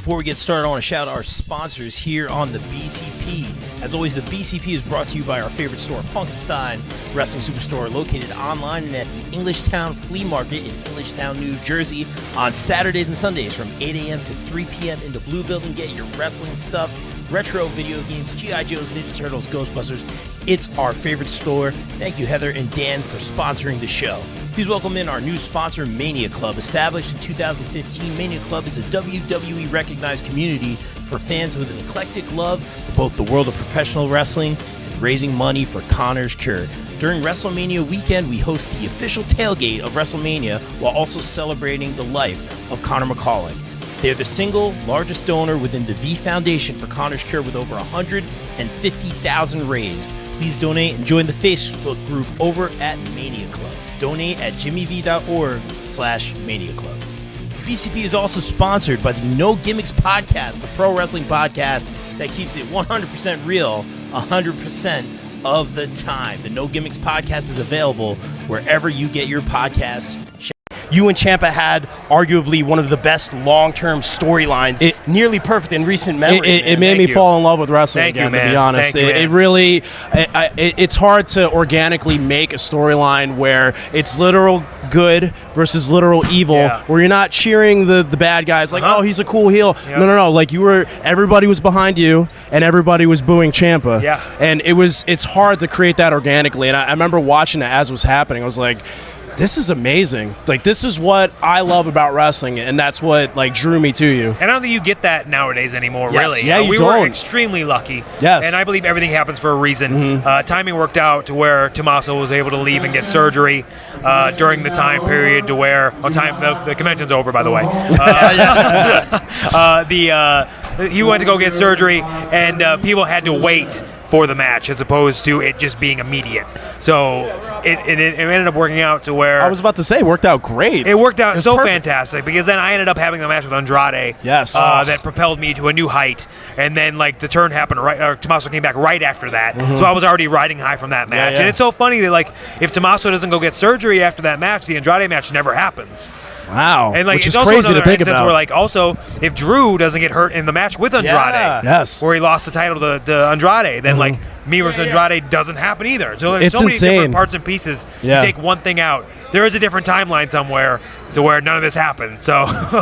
Before we get started, I want to shout out our sponsors here on the BCP. As always, the BCP is brought to you by our favorite store, Funkenstein Wrestling Superstore, located online and at the Englishtown Flea Market in Englishtown, New Jersey, on Saturdays and Sundays from 8 a.m. to 3 p.m. in the Blue Building. Get your wrestling stuff, retro video games, G.I. Joes, Ninja Turtles, Ghostbusters. It's our favorite store. Thank you, Heather and Dan, for sponsoring the show. Please welcome in our new sponsor, Mania Club. Established in 2015, Mania Club is a WWE-recognized community for fans with an eclectic love for both the world of professional wrestling and raising money for Connor's Cure. During WrestleMania weekend, we host the official tailgate of WrestleMania while also celebrating the life of Connor McCauley. They are the single largest donor within the V Foundation for Connor's Cure with over $150,000 raised. Please donate and join the Facebook group over at Mania Club. Donate at jimmyv.org/Mania Club. The BCP is also sponsored by the No Gimmicks Podcast, the pro wrestling podcast that keeps it 100% real 100% of the time. The No Gimmicks Podcast is available wherever you get your podcasts. You and Ciampa had arguably one of the best long-term storylines, nearly perfect in recent memory. It made me fall in love with wrestling again, to be honest. It really, it's hard to organically make a storyline where it's literal good versus literal evil, where you're not cheering the bad guys like, oh, he's a cool heel. Yep. No. Like everybody was behind you and everybody was booing Ciampa. Yeah. And it's hard to create that organically. And I remember watching it as it was happening. I was like, this is amazing. Like, this is what I love about wrestling, and that's what, like, drew me to you. And I don't think you get that nowadays anymore, really. Yeah, we were extremely lucky. Yes. And I believe everything happens for a reason. Mm-hmm. Timing worked out to where Tommaso was able to leave and get surgery during the time period to where the convention's over, by the way. He went to go get surgery, and people had to wait for the match as opposed to it just being immediate. So it ended up working out to where... I was about to say, it worked out great. It worked out so fantastic because then I ended up having the match with Andrade. Yes. That propelled me to a new height. And then, like, the turn happened Tommaso came back right after that. Mm-hmm. So I was already riding high from that match. Yeah. And it's so funny that, like, if Tommaso doesn't go get surgery after that match, the Andrade match never happens. Wow, and like, which it's is also crazy to think instance about. Where, like, also, if Drew doesn't get hurt in the match with Andrade, where he lost the title to Andrade, then like me versus Andrade doesn't happen either. So there's so many different parts and pieces. You take one thing out, there is a different timeline somewhere to where none of this happened. So